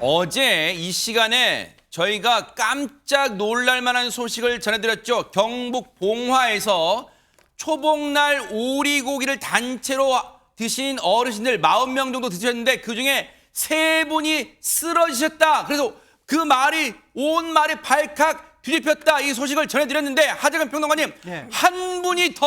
어제 이 시간에 저희가 깜짝 놀랄 만한 소식을 전해드렸죠. 경북 봉화에서 초복날 오리고기를 단체로 드신 어르신들 40명 정도 드셨는데 그중에 3분이 쓰러지셨다. 그래서 그 말이 온 말이 발칵 뒤집혔다. 이 소식을 전해드렸는데 하재근 평론가님, 네. 한 분이 더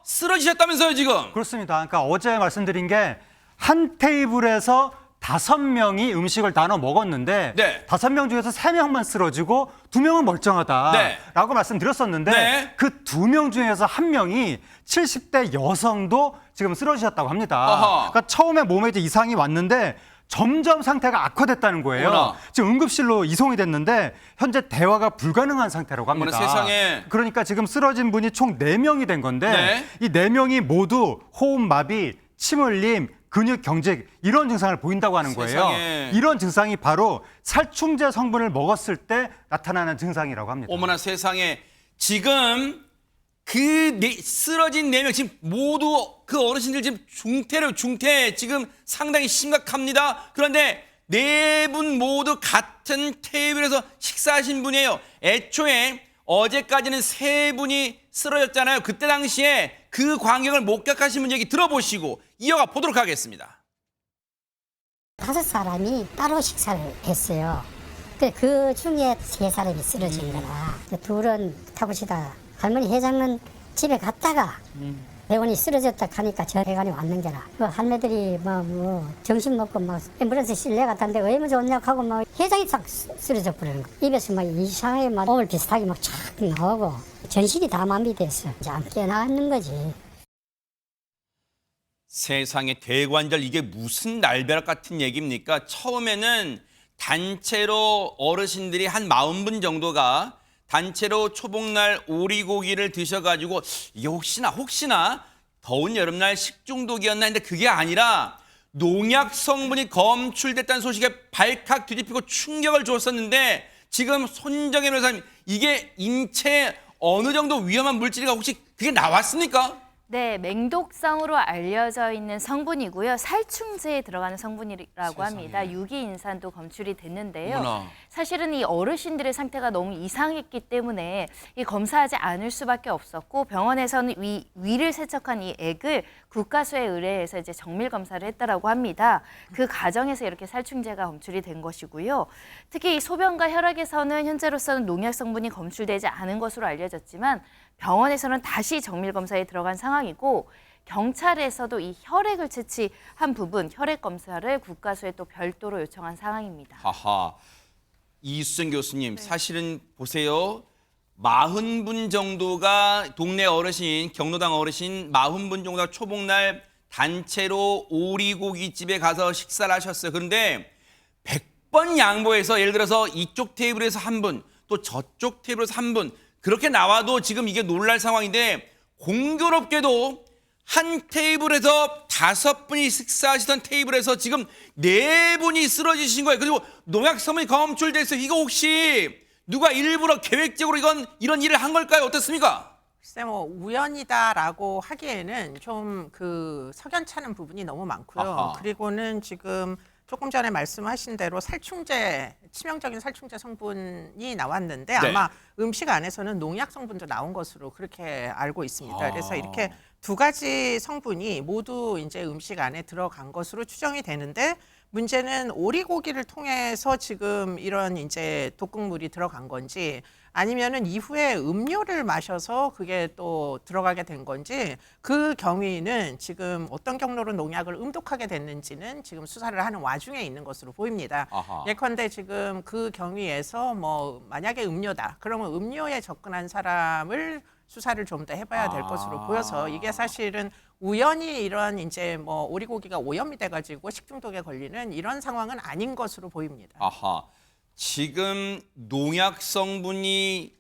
쓰러지셨다면서요 지금. 그렇습니다. 그러니까 어제 말씀드린 게 한 테이블에서 5명이 음식을 나눠 먹었는데 네. 5명 중에서 3명만 쓰러지고 2명은 멀쩡하다라고 네. 말씀드렸었는데 네. 그 2명 중에서 1명이 70대 여성도 지금 쓰러지셨다고 합니다. 어허. 그러니까 처음에 몸에 이제 이상이 왔는데 점점 상태가 악화됐다는 거예요. 어머나. 지금 응급실로 이송이 됐는데 현재 대화가 불가능한 상태라고 합니다. 어머나 세상에. 그러니까 지금 쓰러진 분이 총 4명이 된 건데 네. 이 4명이 모두 호흡마비, 침흘림, 근육 경직 이런 증상을 보인다고 하는 거예요. 세상에. 이런 증상이 바로 살충제 성분을 먹었을 때 나타나는 증상이라고 합니다. 어머나 세상에. 지금 그 쓰러진 4명 지금 모두 그 어르신들 지금 중태 지금 상당히 심각합니다. 그런데 4분 모두 같은 테이블에서 식사하신 분이에요. 애초에 어제까지는 3분이 쓰러졌잖아요. 그때 당시에 그 광경을 목격하신 분 얘기 들어보시고 이어가 보도록 하겠습니다. 5사람이 따로 식사를 했어요. 그 중에 3사람이 쓰러진 거라. 둘은 타고시다. 할머니 회장은 집에 갔다가 회원이 쓰러졌다 하니까 저 회관이 왔는 게라. 그 할매들이 점심 먹고 앰뷸런스 실내 갔다는데 왜 이러면 좋냐고 하고 회장이 딱 쓰러져 버리는 거. 입에서 이상하게 오물 비슷하게 쫙 나오고 전신이 다 마비됐어. 이제 안 깨어나는 거지. 세상에 대관절 이게 무슨 날벼락 같은 얘기입니까? 처음에는 단체로 어르신들이 한 40분 정도가 단체로 초복날 오리고기를 드셔가지고 이게 혹시나 더운 여름날 식중독이었나 했는데 그게 아니라 농약 성분이 검출됐다는 소식에 발칵 뒤집히고 충격을 줬었는데 지금 손정혜 변호사님 이게 인체에 어느 정도 위험한 물질이 혹시 그게 나왔습니까? 네, 맹독성으로 알려져 있는 성분이고요. 살충제에 들어가는 성분이라고 합니다. 유기인산도 검출이 됐는데요. 어머나. 사실은 이 어르신들의 상태가 너무 이상했기 때문에 이 검사하지 않을 수밖에 없었고 병원에서는 위를 세척한 이 액을 국가수에 의뢰해서 이제 정밀 검사를 했다라고 합니다. 그 과정에서 이렇게 살충제가 검출이 된 것이고요. 특히 이 소변과 혈액에서는 현재로서는 농약 성분이 검출되지 않은 것으로 알려졌지만 병원에서는 다시 정밀 검사에 들어간 상황이고 경찰에서도 이 혈액을 채취한 부분 혈액 검사를 국가수에 또 별도로 요청한 상황입니다. 하하. 이수정 교수님, 사실은 보세요. 40분 정도가 동네 어르신, 경로당 어르신 40분 정도가 초복날 단체로 오리고기집에 가서 식사를 하셨어요. 그런데 100번 양보해서 예를 들어서 이쪽 테이블에서 한 분, 또 저쪽 테이블에서 한 분, 그렇게 나와도 지금 이게 놀랄 상황인데 공교롭게도 한 테이블에서 5분이 식사하시던 테이블에서 지금 4분이 쓰러지신 거예요. 그리고 농약 성분이 검출됐어요. 이거 혹시 누가 일부러 계획적으로 이런 일을 한 걸까요? 어떻습니까? 글쎄 우연이다라고 하기에는 좀 석연찮은 부분이 너무 많고요. 아하. 그리고는 지금 조금 전에 말씀하신 대로 치명적인 살충제 성분이 나왔는데 네. 아마 음식 안에서는 농약 성분도 나온 것으로 그렇게 알고 있습니다. 아. 그래서 이렇게 2가지 성분이 모두 이제 음식 안에 들어간 것으로 추정이 되는데 문제는 오리고기를 통해서 지금 이런 이제 독극물이 들어간 건지 아니면은 이후에 음료를 마셔서 그게 또 들어가게 된 건지 그 경위는 지금 어떤 경로로 농약을 음독하게 됐는지는 지금 수사를 하는 와중에 있는 것으로 보입니다. 아하. 예컨대 지금 그 경위에서 만약에 음료다. 그러면 음료에 접근한 사람을 수사를 좀 더 해봐야 될 것으로 보여서 이게 사실은 우연히 이런 이제 오리고기가 오염이 돼가지고 식중독에 걸리는 이런 상황은 아닌 것으로 보입니다. 아하. 지금 농약 성분이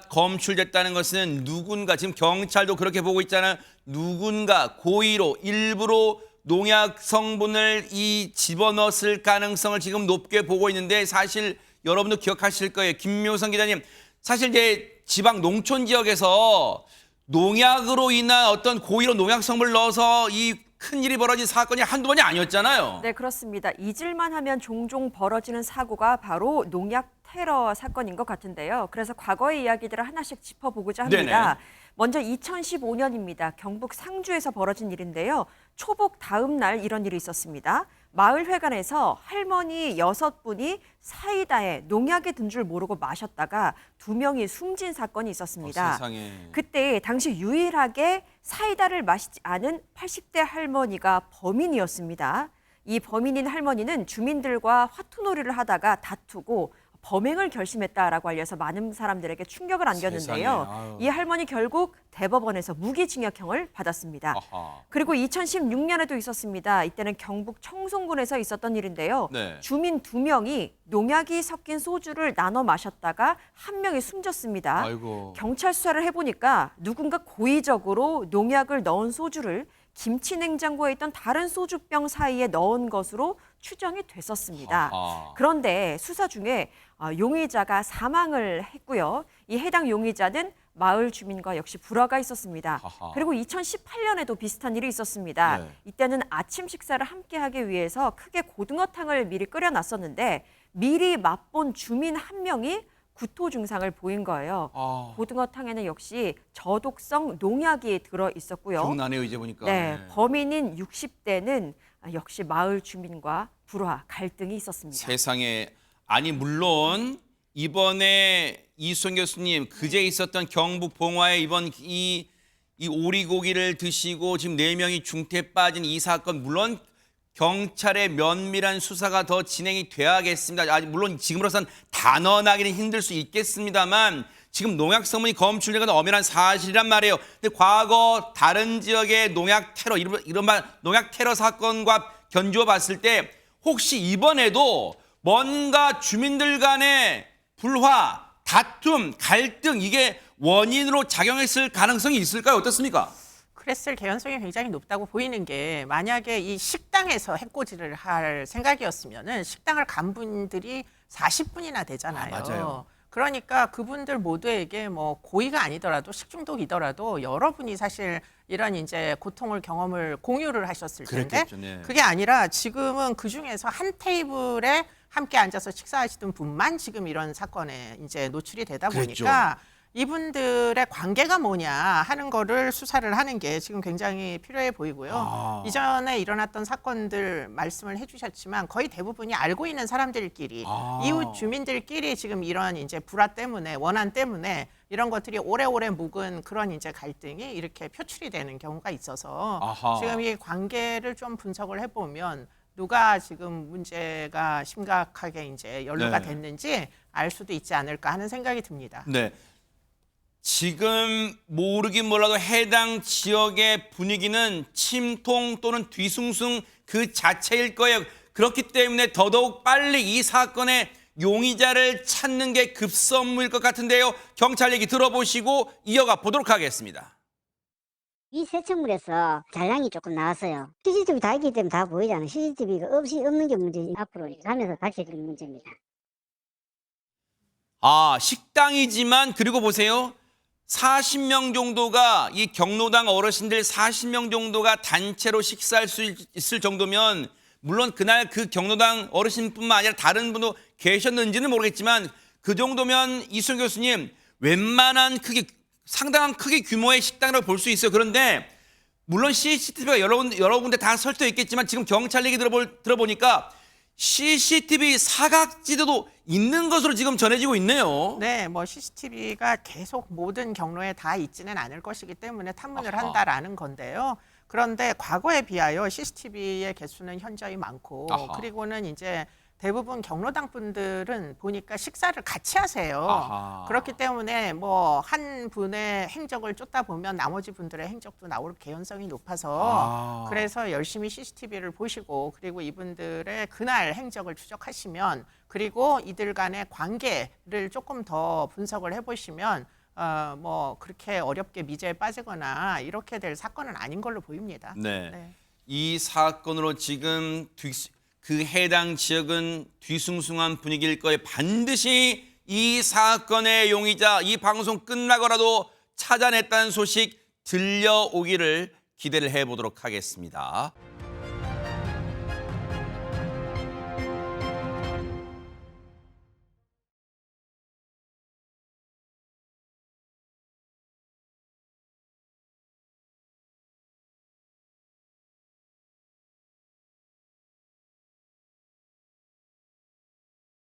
검출됐다는 것은 누군가, 지금 경찰도 그렇게 보고 있잖아요. 누군가 고의로 일부러 농약 성분을 집어넣었을 가능성을 지금 높게 보고 있는데 사실 여러분도 기억하실 거예요. 김묘성 기자님, 사실 이제 지방 농촌 지역에서 농약으로 인한 어떤 고의로 농약 성분을 넣어서 이 큰 일이 벌어진 사건이 한두 번이 아니었잖아요. 네, 그렇습니다. 잊을만 하면 종종 벌어지는 사고가 바로 농약 테러 사건인 것 같은데요. 그래서 과거의 이야기들을 하나씩 짚어보고자 합니다. 네네. 먼저 2015년입니다. 경북 상주에서 벌어진 일인데요. 초복 다음 날 이런 일이 있었습니다. 마을회관에서 할머니 6분이 사이다에 농약이 든 줄 모르고 마셨다가 2명이 숨진 사건이 있었습니다. 세상에. 그때 당시 유일하게 사이다를 마시지 않은 80대 할머니가 범인이었습니다. 이 범인인 할머니는 주민들과 화투놀이를 하다가 다투고 범행을 결심했다라고 알려서 많은 사람들에게 충격을 안겼는데요. 세상에, 아유. 이 할머니 결국 대법원에서 무기징역형을 받았습니다. 아하. 그리고 2016년에도 있었습니다. 이때는 경북 청송군에서 있었던 일인데요. 네. 주민 2명이 농약이 섞인 소주를 나눠 마셨다가 한 명이 숨졌습니다. 아이고. 경찰 수사를 해보니까 누군가 고의적으로 농약을 넣은 소주를 김치 냉장고에 있던 다른 소주병 사이에 넣은 것으로 추정이 됐었습니다. 아하. 그런데 수사 중에 용의자가 사망을 했고요. 이 해당 용의자는 마을 주민과 역시 불화가 있었습니다. 아하. 그리고 2018년에도 비슷한 일이 있었습니다. 네. 이때는 아침 식사를 함께 하기 위해서 크게 고등어탕을 미리 끓여놨었는데 미리 맛본 주민 한 명이 구토 증상을 보인 거예요. 아. 고등어탕에는 역시 저독성 농약이 들어 있었고요. 기억나네요, 이제 보니까. 네, 범인인 60대는 역시 마을 주민과 불화, 갈등이 있었습니다. 세상에. 아니 물론 이번에 이수정 교수님 그제 있었던 경북 봉화의 이번 이 오리고기를 드시고 지금 4명이 중태에 빠진 이 사건 물론 경찰의 면밀한 수사가 더 진행이 돼야겠습니다. 물론 지금으로선 단언하기는 힘들 수 있겠습니다만 지금 농약 성분이 검출된 건 엄연한 사실이란 말이에요. 근데 과거 다른 지역의 농약 테러 이른바 농약 테러 사건과 견주어 봤을 때 혹시 이번에도 뭔가 주민들 간의 불화, 다툼, 갈등 이게 원인으로 작용했을 가능성이 있을까요? 어떻습니까? 그랬을 개연성이 굉장히 높다고 보이는 게 만약에 이 식당에서 해코지를 할 생각이었으면은 식당을 간 분들이 40분이나 되잖아요. 아, 맞아요. 그러니까 그분들 모두에게 뭐 고의가 아니더라도 식중독이더라도 여러분이 사실 이런 이제 고통을 경험을 공유를 하셨을 텐데 그랬겠죠, 네. 그게 아니라 지금은 그 중에서 한 테이블에 함께 앉아서 식사하시던 분만 지금 이런 사건에 이제 노출이 되다 그랬죠. 보니까 이분들의 관계가 뭐냐 하는 거를 수사를 하는 게 지금 굉장히 필요해 보이고요. 아. 이전에 일어났던 사건들 말씀을 해주셨지만 거의 대부분이 알고 있는 사람들끼리 아. 이웃 주민들끼리 지금 이런 이제 불화 때문에 원한 때문에 이런 것들이 오래오래 묵은 그런 이제 갈등이 이렇게 표출이 되는 경우가 있어서 아하. 지금 이 관계를 좀 분석을 해보면 누가 지금 문제가 심각하게 이제 연루가 네. 됐는지 알 수도 있지 않을까 하는 생각이 듭니다. 네. 지금 모르긴 몰라도 해당 지역의 분위기는 침통 또는 뒤숭숭 그 자체일 거예요. 그렇기 때문에 더더욱 빨리 이 사건의 용의자를 찾는 게 급선무일 것 같은데요. 경찰 얘기 들어보시고 이어가 보도록 하겠습니다. 이 세척물에서 잔량이 조금 나왔어요. CCTV 다 있기 때문에 다 보이잖아요. CCTV가 없는 게 문제지. 앞으로 이렇게 하면서 닥쳐질 문제입니다. 아, 식당이지만 그리고 보세요. 40명 정도가 이 경로당 어르신들 40명 정도가 단체로 식사할 수 있을 정도면 물론 그날 그 경로당 어르신뿐만 아니라 다른 분도 계셨는지는 모르겠지만 그 정도면 이수정 교수님 웬만한 상당한 크기 규모의 식당이라고 볼 수 있어요. 그런데 물론 CCTV가 여러 군데 다 설득 있겠지만 지금 경찰 얘기 들어보니까 CCTV 사각지대도 있는 것으로 지금 전해지고 있네요. 네, 뭐 CCTV가 계속 모든 경로에 다 있지는 않을 것이기 때문에 탐문을 아하. 한다라는 건데요. 그런데 과거에 비하여 CCTV의 개수는 현저히 많고 아하. 그리고는 이제 대부분 경로당 분들은 보니까 식사를 같이 하세요. 아하. 그렇기 때문에 뭐 한 분의 행적을 쫓다 보면 나머지 분들의 행적도 나올 개연성이 높아서 아. 그래서 열심히 CCTV를 보시고 그리고 이분들의 그날 행적을 추적하시면 그리고 이들 간의 관계를 조금 더 분석을 해보시면 뭐 그렇게 어렵게 미제에 빠지거나 이렇게 될 사건은 아닌 걸로 보입니다. 네. 네. 이 사건으로 지금 그 해당 지역은 뒤숭숭한 분위기일 거예요. 반드시 이 사건의 용의자 이 방송 끝나고라도 찾아냈다는 소식 들려오기를 기대를 해보도록 하겠습니다.